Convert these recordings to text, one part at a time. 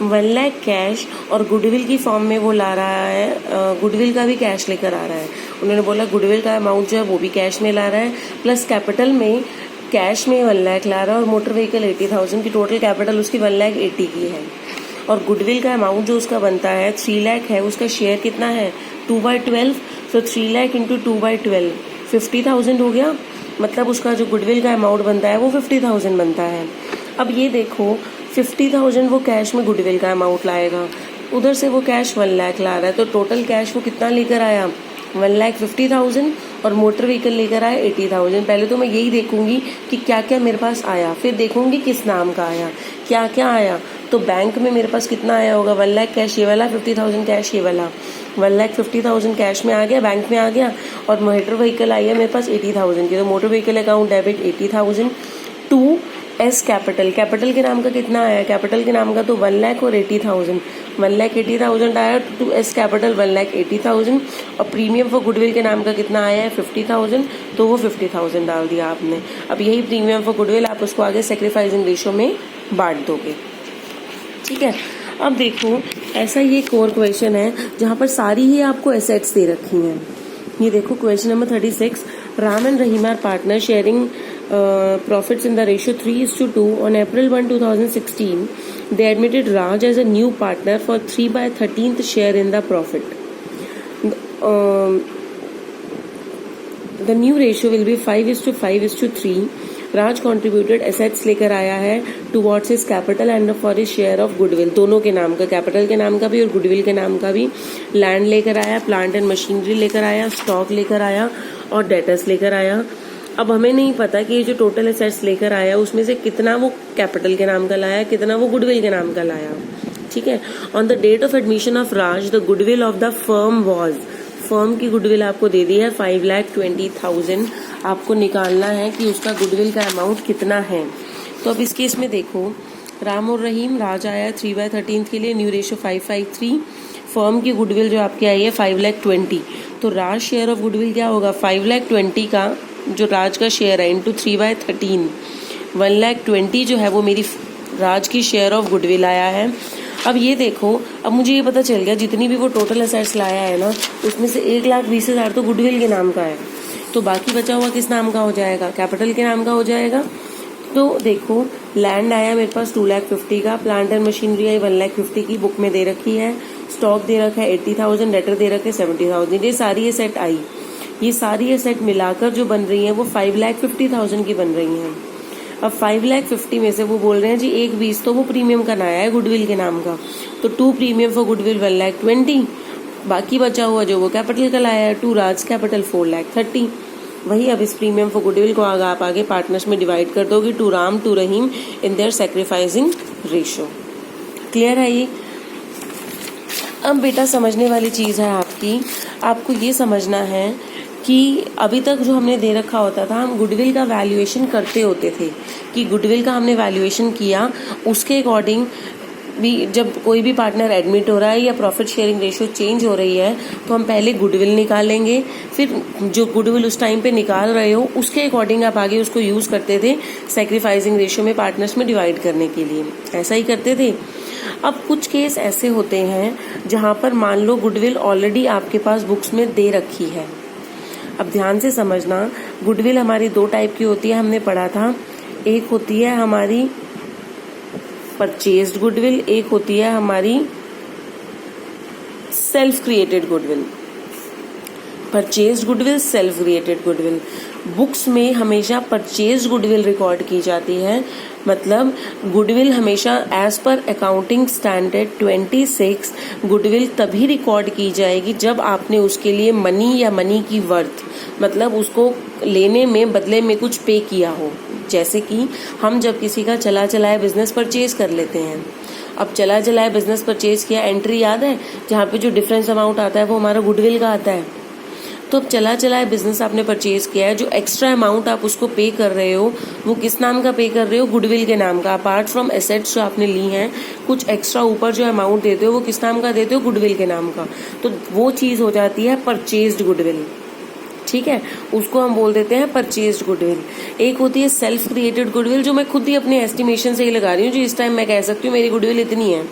1,00,000 cash और goodwill की form में वो ला रहा है, गुडविल का भी कैश लेकर आ रहा है। उन्होंने बोला गुडविल का अमाउंट जो है वो भी कैश में ला रहा है, प्लस कैपिटल में कैश में 1,00,000 ला रहा है और मोटर व्हीकल 80,000 की, टोटल कैपिटल उसकी 1,80,000 की है। और गुडविल का अमाउंट जो उसका बनता है 3,00,000 है, उसका शेयर कितना है 2/12, तो 3,00,000 इंटू 2/12 50,000 हो गया। मतलब उसका जो गुडविल का अमाउंट बनता है वो 50,000 बनता है। अब ये देखो 50,000 वो कैश में गुडविल का अमाउंट लाएगा, उधर से वो कैश 1,00,000 ला रहा है, तो टोटल कैश वो कितना लेकर आया 1,50,000 और मोटर व्हीकल लेकर आया 80,000। पहले तो मैं यही देखूंगी कि क्या क्या मेरे पास आया, फिर देखूंगी किस नाम का आया, क्या क्या आया। तो बैंक में मेरे पास कितना आया होगा 1,00,000 कैश ये वाला, 50,000 कैश ये वाला, 1,50,000 कैश में आ गया, बैंक में आ गया। और मोटर व्हीकल आई है मेरे पास 80,000 की, तो motor vehicle account debit 80,000 to S capital. Capital के नाम का कितना आया, कैपिटल के नाम का तो 1,00,000 और 80,000, 1,80,000 आया टू एस कैपिटल 1,80,000। और प्रीमियम फॉर गुडविल के नाम का कितना आया है 50,000, तो वो 50,000 डाल दिया आपने। अब यही प्रीमियम फॉर गुडविल आप उसको आगे सेक्रीफाइसिंग रेशो में बांट दोगे। ठीक है, अब देखो ऐसा ये कोर क्वेश्चन है जहाँ पर सारी ही आपको एसेट्स दे रखी हैं। ये देखो question number 36, Ram and Rahim are partner sharing profits in the ratio 3:2. On April 1, 2016, they admitted Raj as a new partner for 3/13th share in the profit. The new ratio will be 5:5:3. Raj contributed assets लेकर आया है towards his capital and for his share of goodwill, दोनों के नाम का, capital के नाम का भी और गुडविल के नाम का भी। लैंड लेकर आया, प्लांट एंड मशीनरी लेकर आया, स्टॉक लेकर आया और डेटर्स लेकर आया। अब हमें नहीं पता कि ये जो टोटल एसेट्स लेकर आया उसमें से कितना वो कैपिटल के नाम का लाया, कितना वो गुडविल के नाम का लाया। ठीक है, on the date of admission of Raj the goodwill of the firm was, firm की गुडविल आपको दे दी है 5,20,000। आपको निकालना है कि उसका गुडविल का अमाउंट कितना है। तो अब इस केस में देखो राम और रहीम, राज आया 3/13 के लिए, न्यू रेशो 5/3। फर्म की गुडविल जो आपकी आई है 5,20,000, तो राज शेयर ऑफ गुडविल क्या होगा 5,20,000 का जो राज का शेयर है इंटू 3/13, 1,20,000 जो है वो मेरी राज की शेयर ऑफ गुडविल आया है। अब ये देखो, अब मुझे ये पता चल गया जितनी भी वो टोटल एसेट्स लाया है ना उसमें से 1,20,000 तो गुडविल के नाम का है, तो बाकी बचा हुआ किस नाम का हो जाएगा, कैपिटल के नाम का हो जाएगा। तो देखो लैंड आया मेरे पास 2,50,000 का, प्लांट एंड मशीनरी आई 1,50,000 की, बुक में दे रखी है, स्टॉक दे रखा है 80,000, लेटर दे रखे 70,000। ये सारी एसेट आई, ये सारी एसेट मिलाकर जो बन रही है वो 5,50,000 की बन रही हैं। अब 5,50,000 में से वो बोल रहे हैं जी 1,20,000 तो वो प्रीमियम का नया है गुडविल के नाम का, तो 2 प्रीमियम फॉर गुडविल 1,20,000, बाकी बचा हुआ जो वो कैपिटल का लाया है 2 राज कैपिटल 4,30,000। वही अब इस प्रीमियम फॉर गुडविल को आप आगे पार्टनर्स में डिवाइड कर दोगे, 2 Ram 2 Rahim in their sacrificing ratio. Clear है ये? अब बेटा समझने वाली चीज है आपको ये समझना है कि अभी तक जो हमने दे रखा होता था, हम गुडविल का वैल्यूएशन करते होते थे कि गुडविल का हमने वैल्यूएशन किया, उसके अकॉर्डिंग भी जब कोई भी पार्टनर एडमिट हो रहा है या प्रॉफिट शेयरिंग रेशियो चेंज हो रही है तो हम पहले गुडविल निकालेंगे, फिर जो गुडविल उस टाइम पे निकाल रहे हो उसके अकॉर्डिंग आप आगे उसको यूज करते थे सेक्रीफाइसिंग रेशियो में पार्टनर्स में डिवाइड करने के लिए, ऐसा ही करते थे। अब कुछ केस ऐसे होते हैं जहां पर मान लो गुडविल ऑलरेडी आपके पास बुक्स में दे रखी है। अब ध्यान से समझना, गुडविल हमारी 2 टाइप की होती है, हमने पढ़ा था। एक होती है हमारी परचेज्ड गुडविल, एक होती है हमारी self created goodwill. Purchased goodwill, self created goodwill. Books में हमेशा परचेज्ड गुडविल रिकॉर्ड की जाती है, मतलब गुडविल हमेशा as per accounting standard 26 goodwill तभी रिकॉर्ड की जाएगी जब आपने उसके लिए मनी या मनी की वर्थ, मतलब उसको लेने में बदले में कुछ पे किया हो। जैसे कि हम जब किसी का चला चलाया बिजनेस परचेज कर लेते हैं, अब चला चलाया बिजनेस परचेज किया, एंट्री याद है जहाँ पे जो डिफरेंस अमाउंट आता है वो हमारा गुडविल का आता है। तो अब चला चलाया बिजनेस आपने परचेज किया है, जो एक्स्ट्रा अमाउंट आप उसको पे कर रहे हो वो किस नाम का पे कर रहे हो, गुडविल के नाम का। अपार्ट फ्रॉम एसेट्स जो आपने ली हैं, कुछ एक्स्ट्रा ऊपर जो अमाउंट देते हो वो किस नाम का देते हो, गुडविल के नाम का। तो वो चीज हो जाती है परचेज्ड गुडविल। ठीक है, उसको हम बोल देते हैं परचेज्ड गुडविल। एक होती है सेल्फ क्रिएटेड गुडविल, जो मैं खुद ही अपने एस्टिमेशन से ही लगा रही हूँ, जो इस टाइम मैं कह सकती हूँ मेरी गुडविल इतनी है,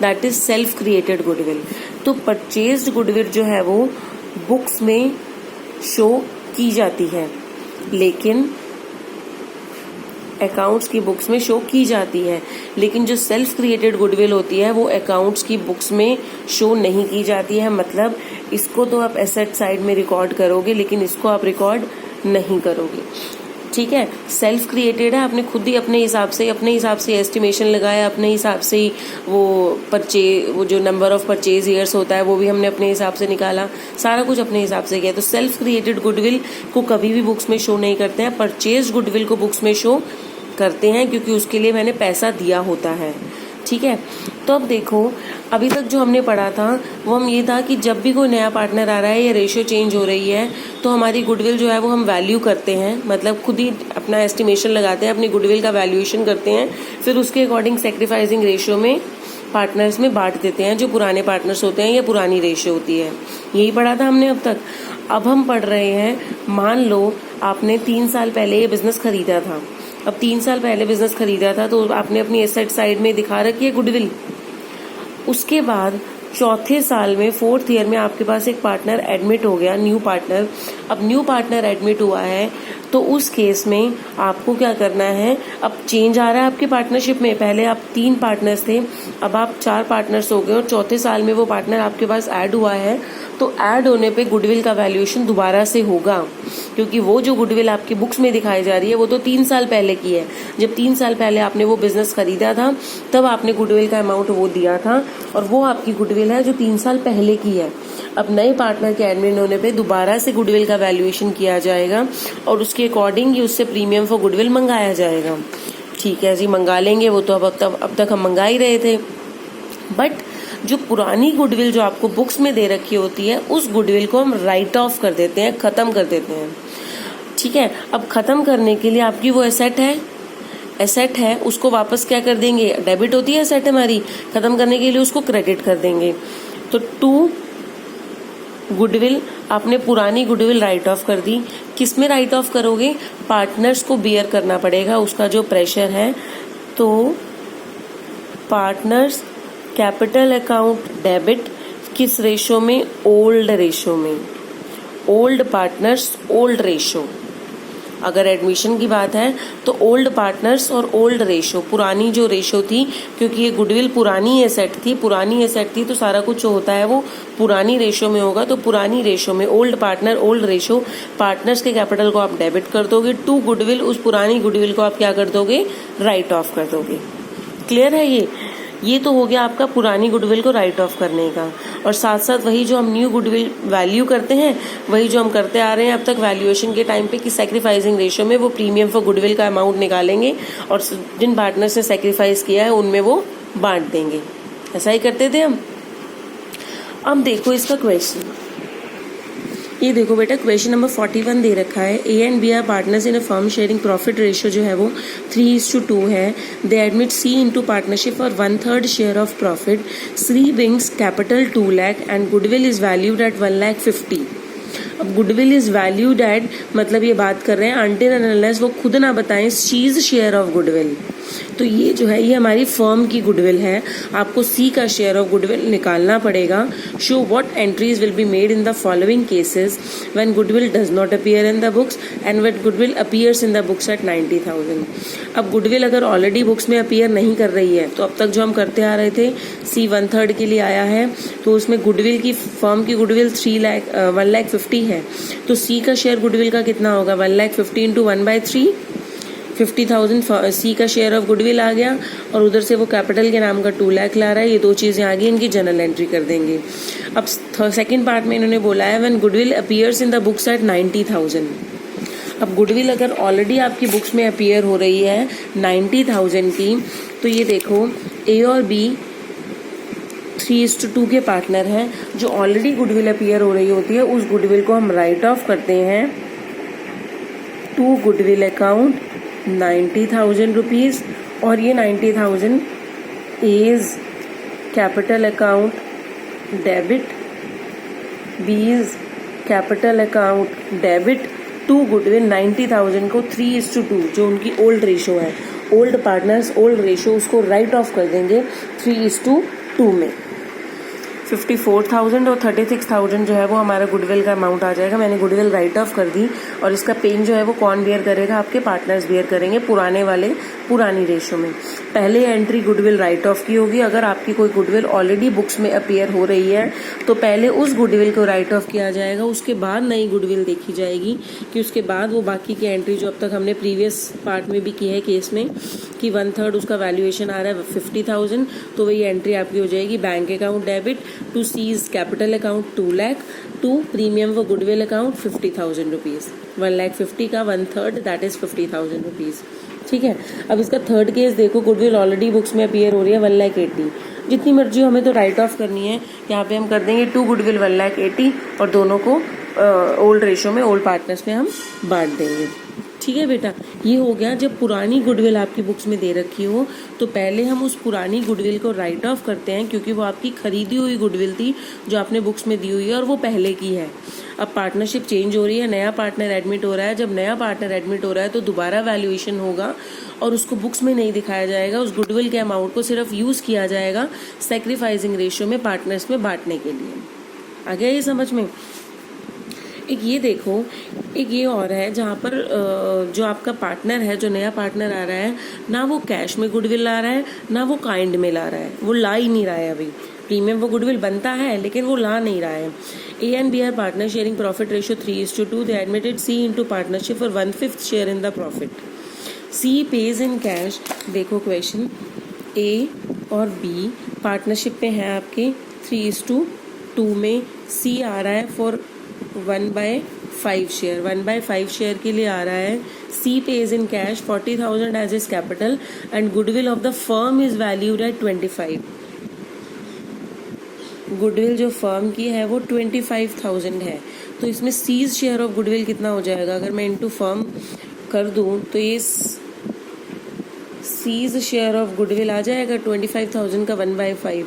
that is self created goodwill. तो परचेज्ड गुडविल जो है वो बुक्स में शो की जाती है, लेकिन अकाउंट्स की बुक्स में शो की जाती है, लेकिन जो सेल्फ क्रिएटेड गुडविल होती है वो अकाउंट्स की बुक्स में शो नहीं की जाती है। मतलब इसको तो आप एसेट साइड में रिकॉर्ड करोगे, लेकिन इसको आप रिकॉर्ड नहीं करोगे। ठीक है, सेल्फ क्रिएटेड है, आपने खुद ही अपने हिसाब से एस्टिमेशन लगाया, अपने हिसाब से ही वो जो नंबर ऑफ परचेज ईयर्स होता है वो भी हमने अपने हिसाब से निकाला, सारा कुछ अपने हिसाब से किया। तो सेल्फ क्रिएटेड गुडविल को कभी भी बुक्स में शो नहीं करते हैं, परचेज गुडविल को बुक्स में शो करते हैं, क्योंकि उसके लिए मैंने पैसा दिया होता है। ठीक है, तो अब देखो, अभी तक जो हमने पढ़ा था वो हम ये था कि जब भी कोई नया पार्टनर आ रहा है या रेशियो चेंज हो रही है तो हमारी गुडविल जो है वो हम वैल्यू करते हैं, मतलब खुद ही अपना एस्टिमेशन लगाते हैं, अपनी गुडविल का वैल्यूएशन करते हैं, फिर उसके अकॉर्डिंग सैक्रिफाइसिंग रेशियो में पार्टनर्स में बांट देते हैं, जो पुराने पार्टनर्स होते हैं या पुरानी रेशियो होती है। यही पढ़ा था हमने अब तक। अब हम पढ़ रहे हैं, मान लो आपने 3 साल पहले ये बिजनेस खरीदा था। अब 3 साल पहले बिजनेस खरीदा था तो आपने अपनी एसेट साइड में दिखा रखी है गुडविल। उसके बाद चौथे साल में, 4th ईयर में आपके पास एक पार्टनर एडमिट हो गया, न्यू पार्टनर। अब न्यू पार्टनर एडमिट हुआ है तो उस केस में आपको क्या करना है, अब चेंज आ रहा है आपकी पार्टनरशिप में। पहले आप 3 पार्टनर्स थे, अब आप 4 पार्टनर्स हो गए और चौथे साल में वो पार्टनर आपके पास ऐड हुआ है, तो ऐड होने पे गुडविल का वैल्यूएशन दोबारा से होगा, क्योंकि वो जो गुडविल आपकी बुक्स में दिखाई जा रही है वो तो 3 साल पहले की है। जब 3 साल पहले आपने वो बिजनेस खरीदा था तब आपने गुडविल का अमाउंट वो दिया था, और वो आपकी गुडविल है जो 3 साल पहले की है। अब नए पार्टनर के एडमिट होने पे दोबारा से गुडविल का वैल्यूएशन किया जाएगा और उसके अकॉर्डिंग ही उससे प्रीमियम फॉर गुडविल मंगाया जाएगा। ठीक है जी, मंगा लेंगे, वो तो अब तक हम मंगा ही रहे थे। बट जो पुरानी गुडविल जो आपको बुक्स में दे रखी होती है उस गुडविल को हम राइट ऑफ कर देते हैं, खत्म कर देते हैं। ठीक है, अब खत्म करने के लिए आपकी वो एसेट है उसको वापस क्या कर देंगे, डेबिट होती है एसेट हमारी, खत्म करने के लिए उसको क्रेडिट कर देंगे। तो 2 गुडविल, आपने पुरानी गुडविल राइट ऑफ कर दी। किस में राइट ऑफ करोगे, पार्टनर्स को बियर करना पड़ेगा उसका जो प्रेशर है। तो पार्टनर्स कैपिटल अकाउंट डेबिट किस रेशो में, ओल्ड रेशो में, ओल्ड पार्टनर्स ओल्ड रेशो। अगर एडमिशन की बात है तो ओल्ड पार्टनर्स और ओल्ड रेशो, पुरानी जो रेशो थी, क्योंकि ये गुडविल पुरानी एसेट थी तो सारा कुछ जो होता है वो पुरानी रेशो में होगा। तो पुरानी रेशो में old partner old ratio, partners के कैपिटल को आप डेबिट कर दोगे, 2 गुडविल, उस पुरानी गुडविल को आप क्या कर दोगे, राइट ऑफ कर दोगे। क्लियर है ये तो हो गया आपका पुरानी गुडविल को राइट ऑफ करने का। और साथ साथ वही जो हम न्यू गुडविल वैल्यू करते हैं वही जो हम करते आ रहे हैं अब तक वैल्यूएशन के टाइम पे कि सैक्रिफाइसिंग रेशियो में वो प्रीमियम फॉर गुडविल का अमाउंट निकालेंगे और जिन पार्टनर्स ने सैक्रिफाइस किया है उनमें वो बांट देंगे। ऐसा ही करते थे हम। अब देखो इसका क्वेश्चन, ये देखो बेटा, क्वेश्चन नंबर 41 दे रखा है। A and B are partners in a firm sharing profit ratio जो है वो 3:2 है। They admit C into partnership for 1/3 share of profit. C brings capital 2 lakh and goodwill is valued at 1,50,000। अब गुडविल इज वैल्यूड एट, मतलब ये बात कर रहे हैं अनटिल एंड अनलेस वो खुद ना बताएं सीज शेयर ऑफ गुडविल। तो ये जो है ये हमारी फर्म की गुडविल है, आपको सी का शेयर ऑफ गुडविल निकालना पड़ेगा। Show what entries will be made in the following cases when goodwill does not appear in the books and when goodwill appears in the books at 90,000। अब goodwill अगर already books में appear नहीं कर रही है तो अब तक जो हम करते आ रहे थे, सी 1/3 के लिए आया है तो उसमें गुडविल की फर्म की गुडविल 1,50,000 है, तो सी का शेयर गुडविल का कितना होगा, 1,50,000 इंटू 1/3, 50,000 सी का शेयर ऑफ गुडविल आ गया और उधर से वो कैपिटल के नाम का 2 लाख ला रहा है। ये 2 चीजें आ गई, इनकी जनरल एंट्री कर देंगे। अब सेकंड पार्ट में इन्होंने बोला है when goodwill appears in the books at 90,000। अब गुडविल अगर ऑलरेडी आपकी बुक्स में अपीयर हो रही है 90,000 की, तो ये देखो ए और बी 3:2 के पार्टनर हैं, जो ऑलरेडी गुडविल अपीयर हो रही होती है उस गुडविल को हम राइट ऑफ करते हैं टू गुडविल अकाउंट 90,000 रुपीज, और ये 90,000 is capital account debit, B is capital account debit to goodwill 90,000 को 3:2 जो उनकी ओल्ड रेशो है ओल्ड पार्टनर्स ओल्ड रेशो उसको राइट ऑफ कर देंगे 3:2 में। 54,000 और 36,000 जो है वो हमारा गुडविल का अमाउंट आ जाएगा। मैंने गुडविल राइट ऑफ कर दी और इसका पेन जो है वो कौन बियर करेगा, आपके पार्टनर्स बियर करेंगे पुरानी रेशो में। पहले एंट्री गुडविल राइट ऑफ की होगी। अगर आपकी कोई गुडविल ऑलरेडी बुक्स में अपीयर हो रही है तो पहले उस गुडविल को राइट ऑफ किया जाएगा, उसके बाद नई गुडविल देखी जाएगी कि उसके बाद वो बाकी की एंट्री जो अब तक हमने प्रीवियस पार्ट में भी की है केस में कि 1/3 उसका वैल्यूएशन आ रहा है 50,000, तो वही एंट्री आपकी हो जाएगी bank account debit to C's capital account 2 lakh to premium व गुडविल अकाउंट 50,000 रुपीज़। 1,50,000 का 1/3 दैट इज 50,000 रुपीज़। ठीक है, अब इसका थर्ड केस देखो, गुडविल ऑलरेडी बुक्स में अपीयर हो रही है 1,80,000। जितनी मर्जी हमें तो राइट ऑफ करनी है। यहाँ पे हम कर देंगे 2 गुडविल 1,80,000 और दोनों को ओल्ड रेशो में ओल्ड पार्टनर्स में हम बांट देंगे। ठीक है बेटा, ये हो गया। जब पुरानी गुडविल आपकी बुक्स में दे रखी हो तो पहले हम उस पुरानी गुडविल को राइट ऑफ करते हैं क्योंकि वो आपकी खरीदी हुई गुडविल थी जो आपने बुक्स में दी हुई है और वो पहले की है। अब पार्टनरशिप चेंज हो रही है, नया पार्टनर एडमिट हो रहा है। जब नया पार्टनर एडमिट हो रहा है तो दोबारा वैल्यूएशन होगा और उसको बुक्स में नहीं दिखाया जाएगा। उस गुडविल के अमाउंट को सिर्फ यूज़ किया जाएगा सैक्रिफाइसिंग रेशियो में पार्टनर्स में बांटने के लिए। आ गया ये समझ में? एक ये देखो, एक ये और है जहाँ पर जो आपका पार्टनर है, जो नया पार्टनर आ रहा है, ना वो कैश में गुडविल ला रहा है ना वो काइंड में ला रहा है, वो ला ही नहीं रहा है। अभी प्रीमियम वो गुडविल बनता है लेकिन वो ला नहीं रहा है। A and B are partner sharing profit ratio 3:2. They admitted C into partnership for 1/5 share in the profit. C pays in cash. देखो क्वेश्चन, A और B पार्टनरशिप पे हैं आपके 3:2 में। C आ रहा है फॉर 1/5 शेयर, 1/5 शेयर के लिए आ रहा है। C pays in cash 40,000 as his capital and goodwill of the firm is valued at 25. Goodwill जो फर्म की है वो 25,000 है। तो इसमें सीज शेयर ऑफ गुडविल कितना हो जाएगा? अगर मैं इनटू फर्म कर दूं तो ये सीज शेयर ऑफ गुडविल आ जाएगा 25,000 का 1/5।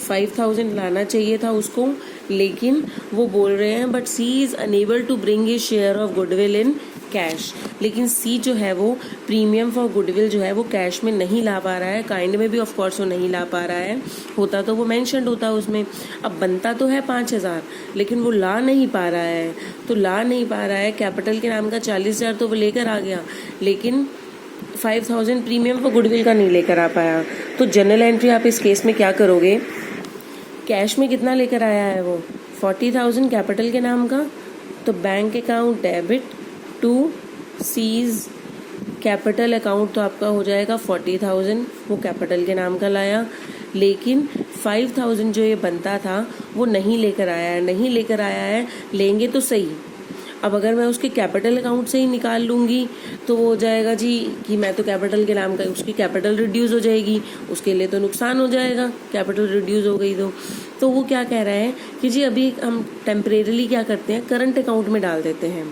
5,000 लाना चाहिए था उसको, लेकिन वो बोल रहे हैं but C is unable to bring a share of goodwill in cash. लेकिन सी जो है वो प्रीमियम फॉर गुडविल जो है वो कैश में नहीं ला पा रहा है, काइंड में भी ऑफ कोर्स वो नहीं ला पा रहा है। होता तो वो मेंशन्ड होता उसमें। अब बनता तो है 5,000 लेकिन वो ला नहीं पा रहा है। तो ला नहीं पा रहा है, कैपिटल के नाम का 40,000 तो वो लेकर आ गया लेकिन 5,000 प्रीमियम फॉर गुडविल का नहीं लेकर आ पाया। तो जनरल एंट्री आप इस केस में क्या करोगे? कैश में कितना लेकर आया है वो? 40,000 कैपिटल के नाम का। तो bank account debit to C's capital account तो आपका हो जाएगा 40,000, वो कैपिटल के नाम का लाया, लेकिन 5,000 जो ये बनता था वो नहीं लेकर आया है। नहीं लेकर आया है, लेंगे तो सही। अब अगर मैं उसके कैपिटल अकाउंट से ही निकाल लूँगी तो वो हो जाएगा जी कि मैं तो कैपिटल के नाम का, उसकी कैपिटल रिड्यूस हो जाएगी, उसके लिए तो नुकसान हो जाएगा, कैपिटल रिड्यूस हो गई तो वो क्या कह रहा है कि जी अभी हम टेम्परेरीली क्या करते हैं, करंट अकाउंट में डाल देते हैं।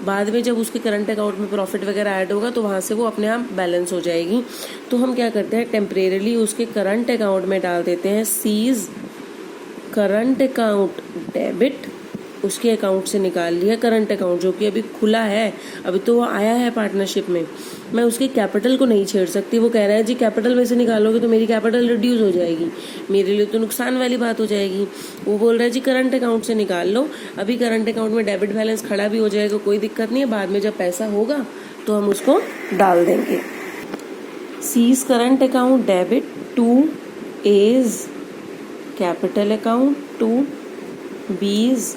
बाद में जब उसके करंट अकाउंट में प्रॉफिट वगैरह ऐड होगा तो वहाँ से वो अपने आप बैलेंस हो जाएगी। तो हम क्या करते हैं, टेम्परेरीली उसके करंट अकाउंट में डाल देते हैं सीज करंट अकाउंट डेबिट। उसके अकाउंट से निकाल लिया करंट अकाउंट जो कि अभी खुला है, अभी तो वो आया है पार्टनरशिप में। मैं उसके कैपिटल को नहीं छेड़ सकती। वो कह रहा है जी कैपिटल में से निकालोगे तो मेरी कैपिटल रिड्यूस हो जाएगी, मेरे लिए तो नुकसान वाली बात हो जाएगी। वो बोल रहा है जी करंट अकाउंट से निकाल लो, अभी करंट अकाउंट में डेबिट बैलेंस खड़ा भी हो जाएगा, कोई दिक्कत नहीं है, बाद में जब पैसा होगा तो हम उसको डाल देंगे। C's current account debit to A's capital account to B's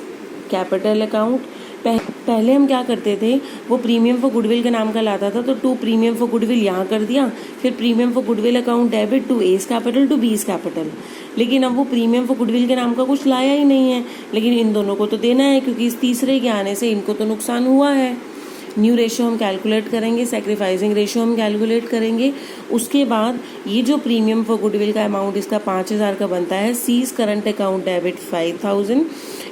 capital account. पहले हम क्या करते थे, वो प्रीमियम फॉर गुडविल के नाम का लाता था तो 2 प्रीमियम फॉर गुडविल यहाँ कर दिया, फिर premium for goodwill account debit to A's capital to B's capital. लेकिन अब वो प्रीमियम फॉर गुडविल के नाम का कुछ लाया ही नहीं है, लेकिन इन दोनों को तो देना है क्योंकि इस तीसरे के आने से इनको तो नुकसान हुआ है। न्यू रेशियो हम कैलकुलेट करेंगे, सैक्रिफाइसिंग रेशियो हम कैलकुलेट करेंगे। उसके बाद ये जो प्रीमियम फॉर गुडविल का अमाउंट इसका 5,000 का बनता है, सीज करंट अकाउंट डेबिट 5,000,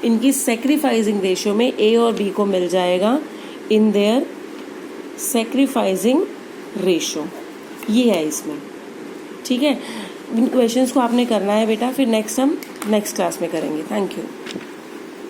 इनकी सैक्रिफाइसिंग रेशियो में ए और बी को मिल जाएगा इन देयर सैक्रिफाइसिंग रेशियो। ये है इसमें। ठीक है, इन क्वेश्चंस को आपने करना है बेटा, फिर नेक्स्ट हम नेक्स्ट क्लास में करेंगे। Thank you.